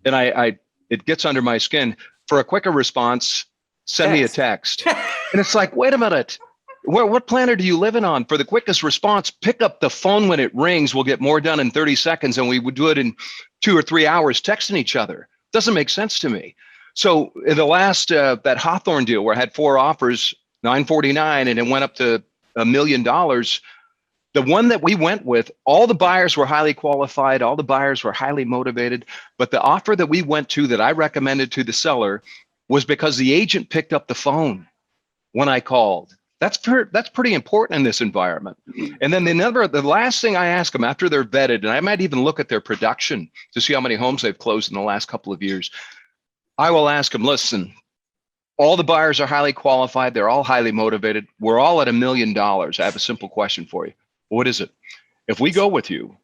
and it gets under my skin, for a quicker response, send me a text. And it's like, wait a minute. What planet are you living on? For the quickest response, pick up the phone when it rings. We'll get more done in 30 seconds than we would do it in 2 or 3 hours texting each other. Doesn't make sense to me. So in the last, that Hawthorne deal where I had 4 offers 949, and it went up to $1 million. The one that we went with, all the buyers were highly qualified, all the buyers were highly motivated, but the offer that we went to that I recommended to the seller was because the agent picked up the phone when I called. That's pretty important in this environment. And then the last thing I ask them after they're vetted, and I might even look at their production to see how many homes they've closed in the last couple of years. I will ask them, listen, all the buyers are highly qualified. They're all highly motivated. We're all at $1 million. I have a simple question for you. What is it? If we go with you,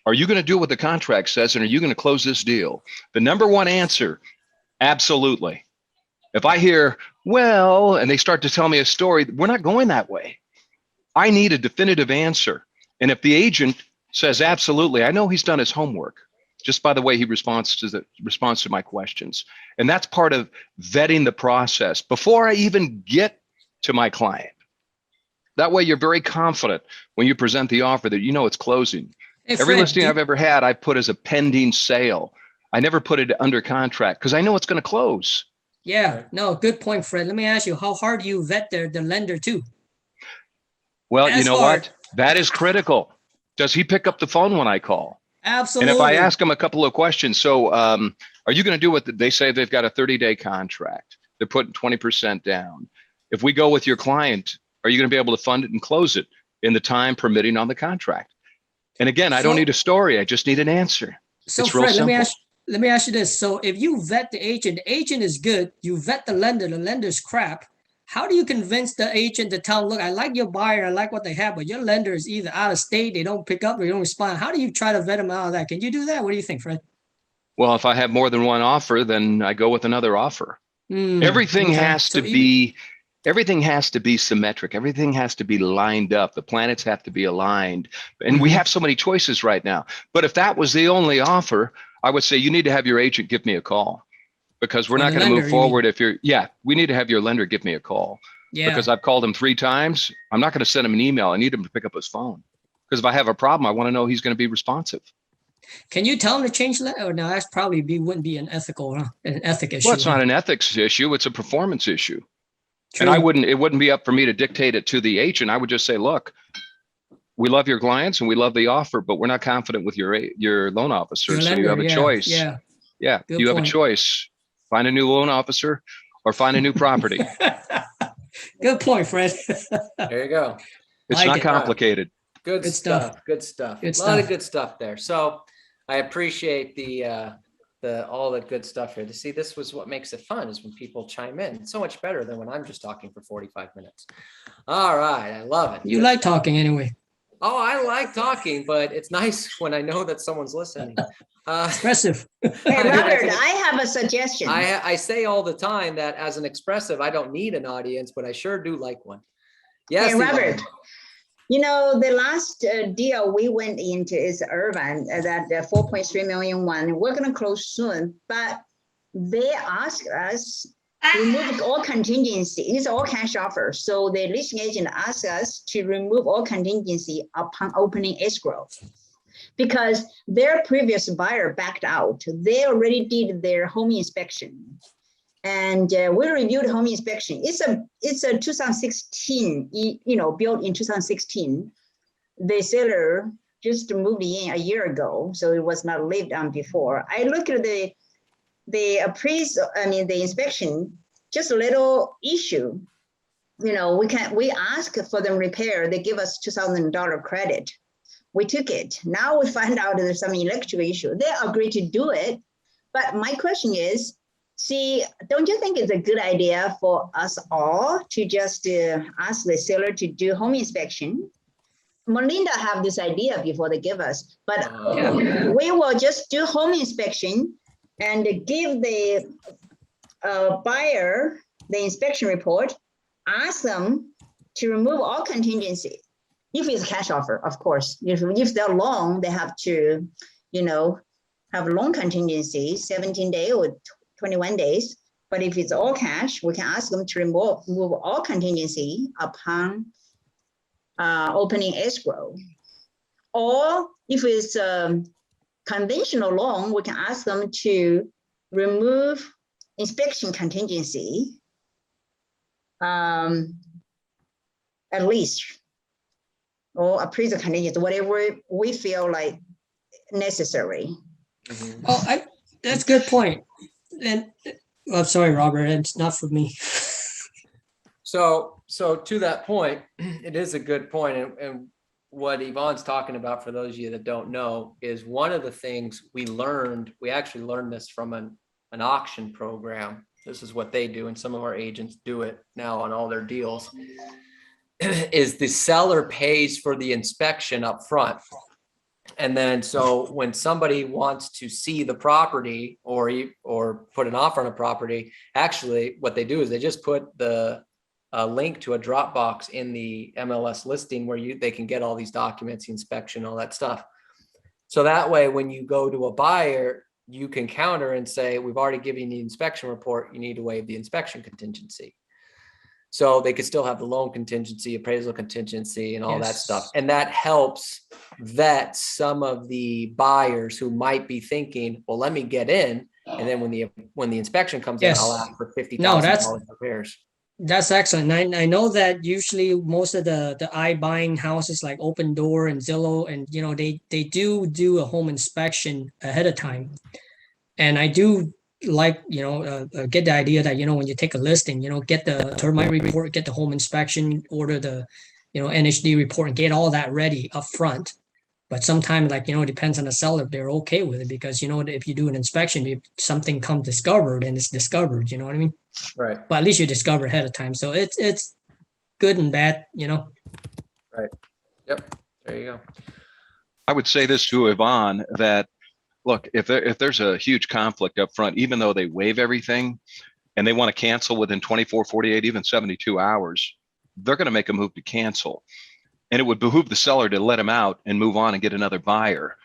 are you going to do what the contract says, and are you going to close this deal? The number one answer, absolutely. If I hear, well, and they start to tell me a story, we're not going that way. I need a definitive answer. And if the agent says, absolutely, I know he's done his homework just by the way he responds to my questions. And that's part of vetting the process before I even get to my client. That way you're very confident when you present the offer that you know it's closing. Hey, Every Fred, listing I've ever had, I put as a pending sale. I never put it under contract because I know it's going to close. Yeah, no, good point, Fred. Let me ask you, how hard do you vet the lender too? Well, As you know hard. what? That is critical. Does he pick up the phone when I call? Absolutely. And if I ask him a couple of questions, so are you going to do what they say? They've got a 30-day contract. They're putting 20% down. If we go with your client, are you going to be able to fund it and close it in the time permitting on the contract? And again, I don't need a story. I just need an answer. So it's real Fred, simple. let me ask you this. So if you vet the agent is good, you vet the lender's crap. How do you convince the agent to tell them, look, I like your buyer, I like what they have, but your lender is either out of state, they don't pick up, or they don't respond. How do you try to vet them out of that? Can you do that? What do you think, Fred? Well, if I have more than one offer, then I go with another offer. Everything has to be symmetric. Everything has to be lined up. The planets have to be aligned. And we have so many choices right now. But if that was the only offer, I would say you need to have your agent give me a call, because we're not going to move forward if you're, we need to have your lender give me a call. Yeah. Because I've called him 3 times. I'm not going to send him an email. I need him to pick up his phone. Because if I have a problem, I want to know he's going to be responsive. Can you tell him to change that? Or no, that's probably wouldn't be an ethic issue. Well, it's not an ethics issue. It's a performance issue. True. And it wouldn't be up for me to dictate it to the agent. I would just say, look, we love your clients and we love the offer, but we're not confident with your loan officer. Your lender, so you have a choice. Yeah. You have a choice. Find a new loan officer or find a new property. Good point, Fred. There you go. It's not complicated. Good stuff. Good stuff. A lot of good stuff there. So I appreciate all the good stuff here. To see, this was what makes it fun, is when people chime in. It's so much better than when I'm just talking for 45 minutes. All right. I love it. You like talking anyway. Oh, I like talking, but it's nice when I know that someone's listening. Expressive. Hey, Robert, I have a suggestion. I say all the time that as an expressive, I don't need an audience, but I sure do like one. Yes, hey, Robert. You know, the last deal we went into is Irvine, that 4.3 million one. We're going to close soon, but they asked us to remove all contingency. It's all cash offer. So the listing agent asked us to remove all contingency upon opening escrow, because their previous buyer backed out. They already did their home inspection. And we reviewed home inspection. It's a 2016, built in 2016. The seller just moved in a year ago, so it was not lived on before. I looked at the appraisal, the inspection, just a little issue. We ask for them repair. They give us $2,000 credit. We took it. Now we find out there's some electrical issue. They agreed to do it, but my question is, don't you think it's a good idea for us all to just ask the seller to do home inspection? Melinda have this idea before they give us, but we will just do home inspection and give the buyer the inspection report, ask them to remove all contingency. If it's a cash offer, of course. If they're long, they have to, have loan contingency, 17 days or 21 days. But if it's all cash, we can ask them to remove all contingency upon opening escrow. Or if it's conventional loan, we can ask them to remove inspection contingency at least, or appraisal conditions, whatever we feel like necessary. Oh, that's a good point. And I'm sorry, Robert, it's not for me. So to that point, it is a good point. And what Yvonne's talking about, for those of you that don't know, is one of the things we actually learned this from an auction program. This is what they do, and some of our agents do it now on all their deals, is the seller pays for the inspection up front. And then, so when somebody wants to see the property or put an offer on a property, actually what they do is they just put the link to a Dropbox in the MLS listing where they can get all these documents, the inspection, all that stuff. So that way, when you go to a buyer, you can counter and say, we've already given you the inspection report, you need to waive the inspection contingency. So they could still have the loan contingency, appraisal contingency, and all that stuff. And that helps vet some of the buyers who might be thinking, well, let me get in. And then when the inspection comes in, I'll ask for $50,000 repairs. That's excellent. I know that usually most of the iBuying houses like Open Door and Zillow, and they do a home inspection ahead of time. And I do like, get the idea that, when you take a listing, get the termite report, get the home inspection, order the, NHD report, and get all that ready up front. But sometimes, like, it depends on the seller if they're okay with it, because, if you do an inspection, if something comes discovered, and it's discovered, you know what I mean? Right. But at least you discover ahead of time. So it's good and bad, Right. Yep. There you go. I would say this to Yvonne, that look, if there's a huge conflict up front, even though they waive everything and they want to cancel within 24, 48, even 72 hours, they're going to make a move to cancel. And it would behoove the seller to let him out and move on and get another buyer,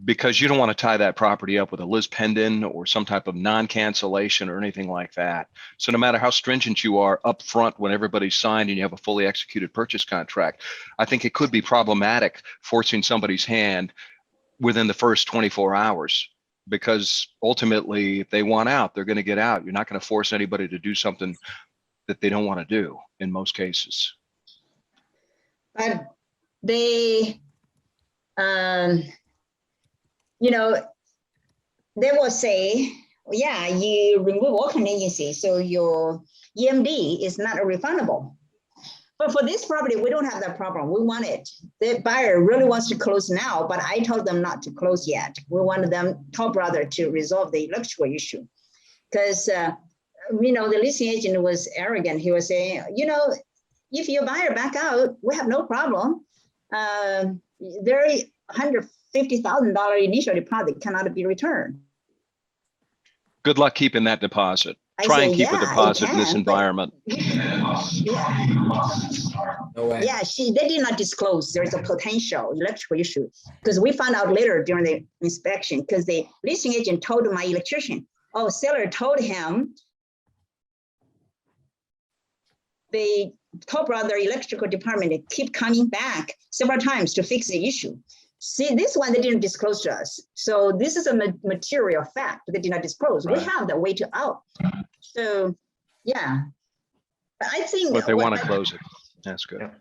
because you don't want to tie that property up with a lis pendens or some type of non-cancellation or anything like that. So no matter how stringent you are up front when everybody's signed and you have a fully executed purchase contract, I think it could be problematic forcing somebody's hand within the first 24 hours, because ultimately if they want out, they're going to get out. You're not going to force anybody to do something that they don't want to do in most cases. But they, they will say, yeah, you remove all contingency, so your EMD is not refundable. But for this property, we don't have that problem. We want it. The buyer really wants to close now, but I told them not to close yet. We wanted them, top brother, to resolve the electrical issue. Because, the leasing agent was arrogant. He was saying, if your buyer back out, we have no problem. Their $150,000 initial deposit cannot be returned. Good luck keeping that deposit. Try and keep a deposit in this environment. No way. Yeah, they did not disclose there's a potential electrical issue, because we found out later during the inspection, because the leasing agent told my electrician, seller told him the top brother electrical department keep coming back several times to fix the issue. See, this one they didn't disclose to us. So this is a material fact they did not disclose. Right. We have the way to out. So, yeah. I think. But they want to close it. That's good.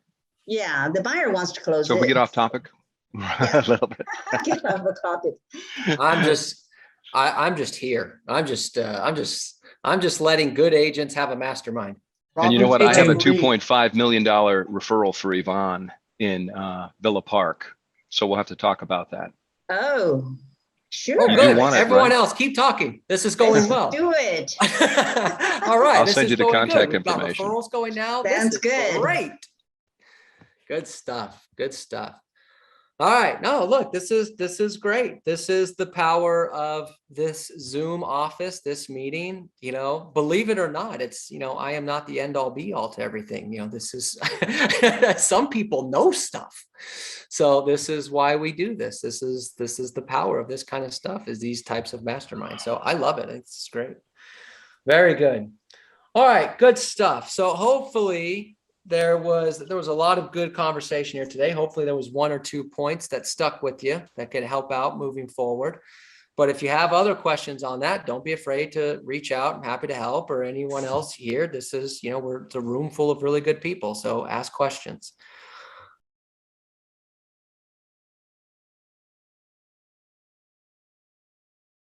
Yeah, the buyer wants to close it. So we get off topic a little bit. Get off the topic. I'm just here. I'm just letting good agents have a mastermind. And you know what? I have a $2.5 million referral for Yvonne in Villa Park. So we'll have to talk about that. Oh, sure. Oh, good. Everyone else, keep talking. This is going well. Do it. All right. I'll send you the contact information. We've got referrals going now. That's good. Great. Good stuff. Good stuff. All right. No, look, this is great. This is the power of this Zoom office, this meeting. Believe it or not, it's, I am not the end all be all to everything. This is some people know stuff. So this is why we do this. This is the power of this kind of stuff, is these types of masterminds. So I love it. It's great. Very good. All right. Good stuff. So hopefully there was a lot of good conversation here today. Hopefully there was one or two points that stuck with you that could help out moving forward. But if you have other questions on that, don't be afraid to reach out. I'm happy to help, or anyone else here. This is, it's a room full of really good people. So ask questions.